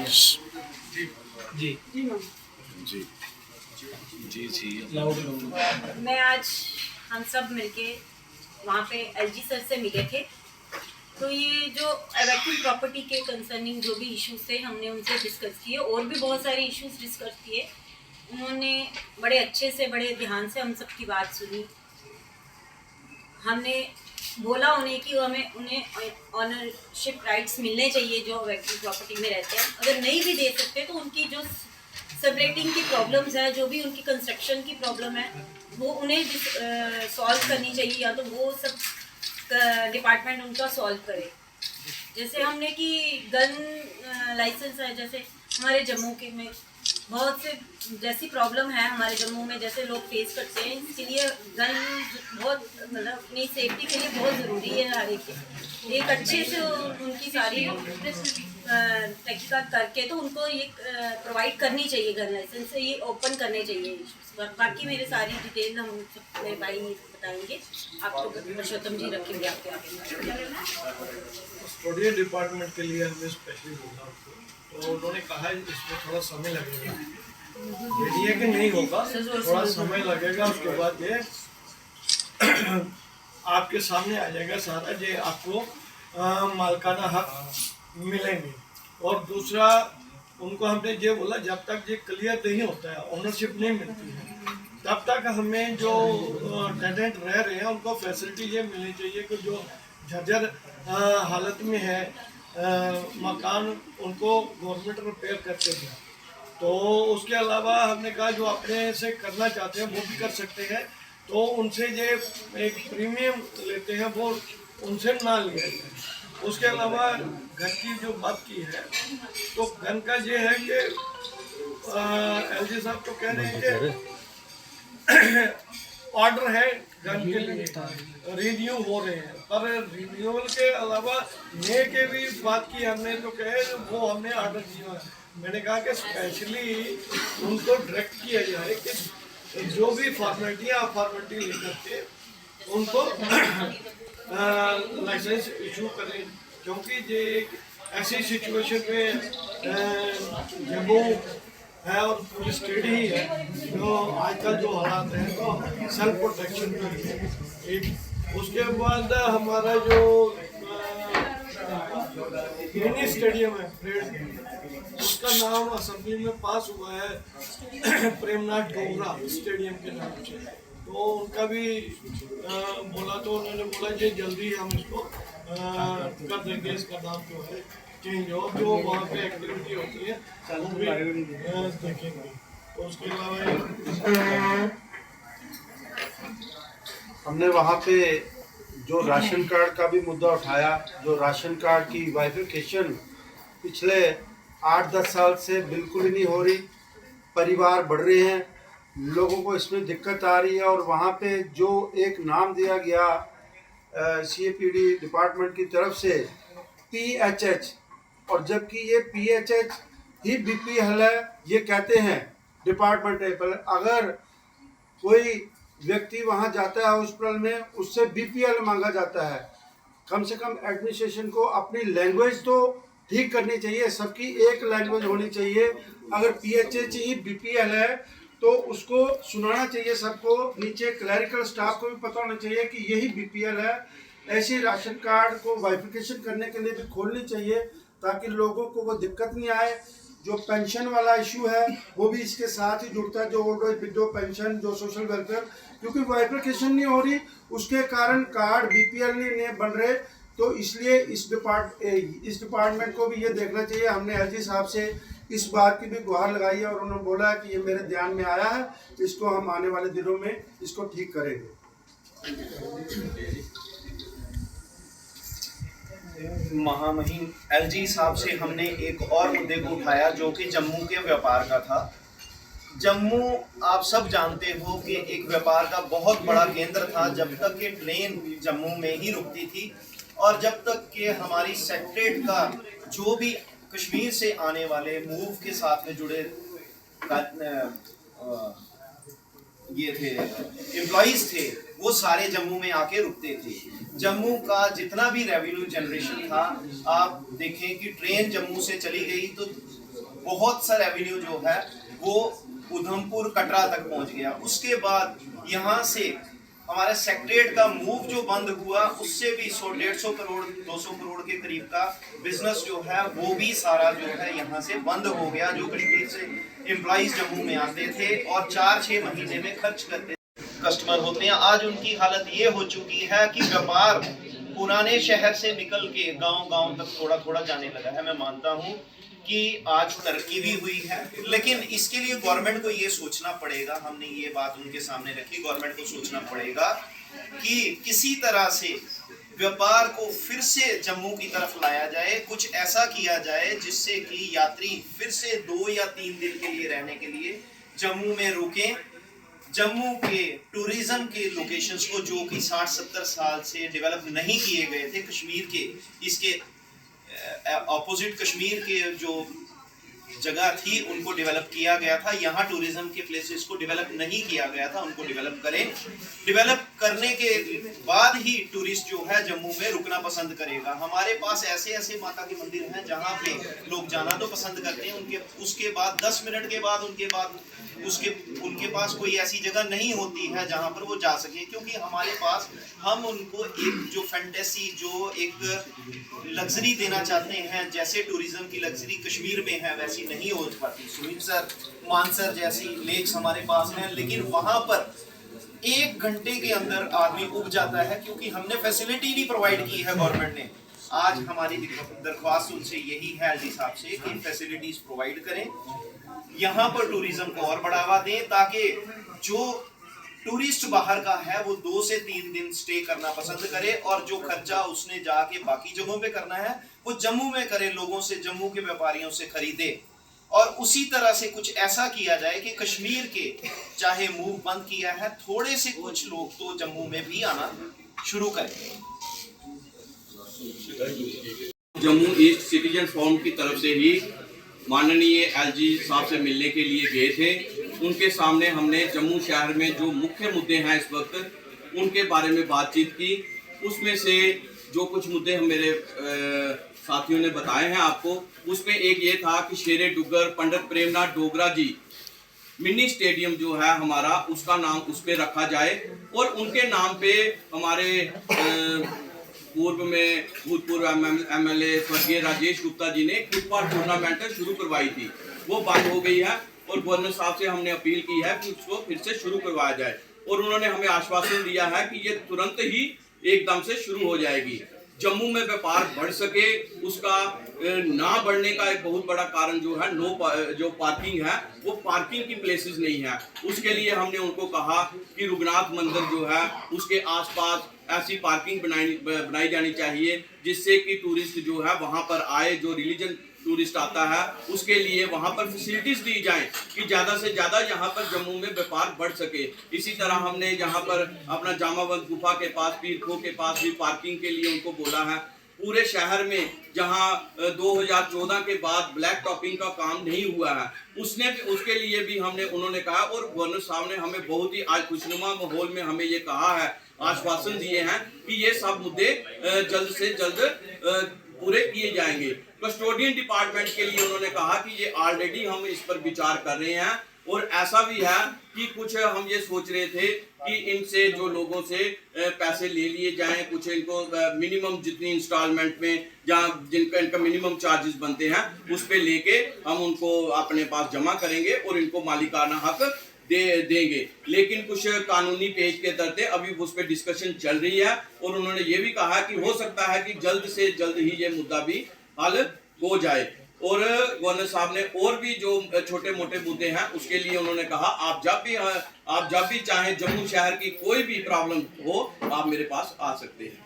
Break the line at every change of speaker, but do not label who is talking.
जी
जी जी जी
मैं आज हम सब मिलके वहाँ पे एलजी सर से मिले थे। तो ये जो वैक्यूम प्रॉपर्टी के कंसर्निंग जो भी इश्यूज थे हमने उनसे डिस्कस किए, और भी बहुत सारे इश्यूज डिस्कस किए। उन्होंने बड़े अच्छे से बड़े ध्यान से हम सबकी बात सुनी। हमने बोला उन्हें कि हमें उन्हें ऑनरशिप राइट्स मिलने चाहिए जो वैक्यूम प्रॉपर्टी में रहते हैं। अगर नहीं भी दे सकते तो उनकी जो सबरेटिंग की प्रॉब्लम्स है, जो भी उनकी कंस्ट्रक्शन की प्रॉब्लम है, वो उन्हें सॉल्व करनी चाहिए, या तो वो सब डिपार्टमेंट उनका सॉल्व करे। जैसे हमने कि गन लाइसेंस है, जैसे हमारे जम्मू के में बहुत से जैसी प्रॉब्लम है हमारे जम्मू में, जैसे लोग फेस करते हैं, इसके लिए गन बहुत मतलब अपनी सेफ्टी के लिए बहुत ज़रूरी है। हर एक अच्छे से उनकी सारी तहकीकात करके तो उनको ये प्रोवाइड करनी चाहिए गन लाइसेंस, ये ओपन करने चाहिए। बाकी मेरे सारी डिटेल हम सब मेरे भाई बताएंगे, आप तो पुरुषोत्तम जी रखेंगे आपके आगे।
कस्टोडियन डिपार्टमेंट के लिए हमें स्पेशली बोला आपको, तो उन्होंने कहा इसमें थोड़ा समय लगेगा। ये कि नहीं होगा, थोड़ा समय लगेगा। उसके बाद ये आपके सामने आ जाएगा सारा, ये आपको मालकाना हक मिलेंगे। और दूसरा उनको हमने ये बोला, जब तक ये क्लियर नहीं होता है, ओनरशिप नहीं मिलती है, तब तक हमें जो टेनेंट रह रहे हैं उनको फैसिलिटी ये मिलनी चाहिए कि जो जर्जर हालत में है मकान, उनको गवर्नमेंट रिपेयर करके दें। तो उसके अलावा हमने कहा जो अपने से करना चाहते हैं वो भी कर सकते हैं, तो उनसे ये एक प्रीमियम लेते हैं वो उनसे ना लिया जाए। उसके अलावा घर की जो बात की है, तो गन का ये है कि एलजी साहब तो कह रहे हैं कि ऑर्डर है गन के लिए, रिन्यू हो रहे हैं, पर रिन्यूअल के अलावा नए के भी बात की हमने, तो कहे वो हमने ऑर्डर किया है। मैंने कहा कि स्पेशली उनको डायरेक्ट किया जाए कि जो भी फॉर्मेलिटी लेकर के उनको लाइसेंस इशू करें, क्योंकि ये एक ऐसी सिचुएशन में जम्मू है और पूरी स्टेट ही है, जो आजकल जो हालात हैं तो सेल्फ प्रोटेक्शन के लिए एक। उसके बाद हमारा जो मिनी स्टेडियम है परेड, उसका नाम असेंबली में पास हुआ है प्रेमनाथ डोगरा स्टेडियम के नाम से। तो उनका भी बोला, तो उन्होंने बोला कि जल्दी हम इसको कर देंगे, इसका नाम जो है चेंज हो, जो वहाँ पे एक्टिविटी होती है वो भी देखेंगे। तो उसके अलावा
हमने वहाँ पे जो राशन कार्ड का भी मुद्दा उठाया, जो राशन कार्ड की वाइफिकेशन पिछले 8-10 साल से बिल्कुल ही नहीं हो रही, परिवार बढ़ रहे हैं, लोगों को इसमें दिक्कत आ रही है। और वहाँ पे जो एक नाम दिया गया CAPD डिपार्टमेंट की तरफ से PHH, और जबकि ये PHH ही BPL है, ये कहते हैं डिपार्टमेंट है, पर अगर कोई व्यक्ति वहाँ जाता है हॉस्पिटल में, उससे BPL मांगा जाता है। कम से कम एडमिनिस्ट्रेशन को अपनी लैंग्वेज तो ठीक करनी चाहिए, सबकी एक लैंग्वेज होनी चाहिए। अगर PHH ही BPL है तो उसको सुनाना चाहिए सबको, नीचे क्लरिकल स्टाफ को भी पता होना चाहिए कि यही BPL है। ऐसे राशन कार्ड को वाइफिकेशन करने के लिए भी खोलनी चाहिए, ताकि लोगों को वो दिक्कत नहीं आए। जो पेंशन वाला इशू है वो भी इसके साथ ही जुड़ता है, जो ओल्ड एज विडो पेंशन, जो सोशल वेलफेयर, क्योंकि वाइफिकेशन नहीं हो रही उसके कारण कार्ड BPL नहीं बन रहे। तो इसलिए इस डिपार्टमेंट को भी ये देखना चाहिए। हमने एलजी साहब से इस बात की भी गुहार लगाई है, और उन्होंने बोला है कि ये मेरे ध्यान में आया है, इसको हम आने वाले दिनों में इसको ठीक करेंगे।
महामहिम एलजी साहब से हमने एक और मुद्दे को उठाया, जो कि जम्मू के व्यापार का था। जम्मू आप सब जानते हो कि एक व्यापार का बहुत बड़ा केंद्र था, जब तक कि ट्रेन जम्मू में ही रुकती थी, और जब तक कि हमारी सेक्रेटरीट का जो भी कश्मीर से आने वाले मूव के साथ में जुड़े ये थे एम्प्लॉइज थे, वो सारे जम्मू में आके रुकते थे। जम्मू का जितना भी रेवेन्यू जनरेशन था, आप देखें कि ट्रेन जम्मू से चली गई तो बहुत सा रेवेन्यू जो है वो उधमपुर कटरा तक पहुंच गया। उसके बाद यहाँ से हमारे सेक्रेटरीट का मूव जो बंद हुआ, उससे भी 100-150 करोड़ 200 करोड़ के करीब का बिजनेस जो है वो भी सारा जो है यहाँ से बंद हो गया। जो कश्मीर से एम्प्लॉइज जम्मू में आते थे और 4-6 महीने में खर्च करते कस्टमर होते हैं, आज उनकी हालत ये हो चुकी है कि व्यापार पुराने शहर से निकल के गांव-गांव तक थोड़ा-थोड़ा जाने लगा है। मैं मानता हूँ कि आज तरक्की भी हुई है, लेकिन इसके लिए गवर्नमेंट को ये सोचना पड़ेगा, हमने ये बात उनके सामने रखी, गवर्नमेंट को सोचना पड़ेगा कि किसी तरह से व्यापार को फिर से जम्मू की तरफ लाया जाए, कुछ ऐसा किया जाए जिससे कि यात्री फिर से 2 या 3 दिन के लिए रहने के लिए जम्मू में रुकें। जम्मू के टूरिज्म के लोकेशंस को जो कि 60-70 साल से डेवलप नहीं किए गए थे, कश्मीर के इसके ऑपोजिट कश्मीर के जो जगह थी उनको डेवलप किया गया था। यहाँ टूरिज्म के प्लेसेस को डेवलप नहीं किया गया था, उनको डेवलप करें। डेवलप करने के बाद ही टूरिस्ट जो है जम्मू में रुकना पसंद करेगा। हमारे पास ऐसे ऐसे माता के मंदिर हैं जहाँ पे लोग जाना तो पसंद करते हैं, उसके बाद 10 मिनट के बाद उनके पास कोई ऐसी जगह नहीं होती है जहाँ पर वो जा सके, क्योंकि हमारे पास हम उनको एक जो फैंटेसी, जो एक लग्जरी देना चाहते हैं, जैसे टूरिज्म की लग्जरी कश्मीर में है वैसी नहीं हो पाती। सुमिरसर, मानसर जैसी लेक्स हमारे पास हैं, लेकिन वहाँ पर 1 घंटे के अंदर आदमी उब जाता है, क्योंकि हमने फैसिलिटी नहीं प्रोवाइड की है गवर्नमेंट ने। आज हमारी दरख्वास्त उनसे यही है एलजी साहब से कि फैसिलिटीज प्रोवाइड करें, यहाँ पर टूरिज्म को और बढ़ावा दें, ताकि जो टूरिस्ट बाहर का है वो 2 से 3 दिन स्टे करना पसंद करे, और जो खर्चा उसने जाके बाकी जगहों पे करना है वो जम्मू में करे, लोगों से, जम्मू के व्यापारियों से खरीदे। और उसी तरह से कुछ ऐसा किया जाए कि कश्मीर के चाहे मूव बंद किया है, थोड़े से कुछ लोग तो जम्मू में भी आना शुरू करें।
जम्मू ईस्ट सिटीजन फोरम की तरफ से ही माननीय एलजी साहब से मिलने के लिए गए थे। उनके सामने हमने जम्मू शहर में जो मुख्य मुद्दे हैं इस वक्त उनके बारे में बातचीत की। उसमें से जो कुछ मुद्दे हम मेरे साथियों ने बताए हैं आपको, उसमें एक ये था कि शेरे डुग्गर पंडित प्रेमनाथ डोगरा जी मिनी स्टेडियम जो है हमारा, उसका नाम उस पर रखा जाए, और उनके नाम पे हमारे पूर्व में भूतपूर्व एमएलए स्वर्गीय राजेश गुप्ता जी ने फुटबॉल टूर्नामेंट शुरू करवाई थी, वो बंद हो गई है, और गवर्नर साहब से हमने अपील की है कि उसको फिर से शुरू करवाया जाए, और उन्होंने हमें आश्वासन दिया है कि ये तुरंत ही एकदम से शुरू हो जाएगी। जम्मू में व्यापार बढ़ सके, उसका ना बढ़ने का एक बहुत बड़ा कारण जो है जो पार्किंग है, वो पार्किंग की प्लेसेस नहीं है। उसके लिए हमने उनको कहा कि रघुनाथ मंदिर जो है उसके आसपास ऐसी पार्किंग बनाई जानी चाहिए जिससे कि टूरिस्ट जो है वहाँ पर आए, जो रिलीजन टूरिस्ट आता है उसके लिए वहाँ पर फैसिलिटीज दी जाएं कि ज़्यादा से ज़्यादा यहाँ पर जम्मू में व्यापार बढ़ सके। इसी तरह हमने यहाँ पर अपना जामावंत गुफा के पास, पीर खो के पास भी पार्किंग के लिए उनको बोला है। पूरे शहर में जहाँ 2014 के बाद ब्लैक टॉपिंग का काम नहीं हुआ है, उसके लिए भी उन्होंने कहा, और गवर्नर साहब ने हमें बहुत ही आज खुशनुमा माहौल में हमें ये कहा है, आश्वासन दिए हैं कि ये सब मुद्दे जल्द से जल्द पूरे किए जाएंगे। कस्टोडियन डिपार्टमेंट के लिए उन्होंने कहा कि ये ऑलरेडी हम इस पर विचार कर रहे हैं, और ऐसा भी है कि कुछ हम ये सोच रहे थे कि इनसे जो लोगों से पैसे ले लिए जाएं, कुछ इनको मिनिमम जितनी इंस्टॉलमेंट में जहाँ जिनका इनका मिनिमम चार्जेस बनते हैं उस पे लेके हम उनको अपने पास जमा करेंगे और इनको मालिकाना हक देंगे। लेकिन कुछ कानूनी पेज के दर्दे अभी उस पर डिस्कशन चल रही है, और उन्होंने ये भी कहा कि हो सकता है कि जल्द से जल्द ही ये मुद्दा भी हल हो जाए। और गवर्नर साहब ने और भी जो छोटे मोटे मुद्दे हैं उसके लिए उन्होंने कहा आप जब भी चाहें जम्मू शहर की कोई भी प्रॉब्लम हो आप मेरे पास आ सकते हैं।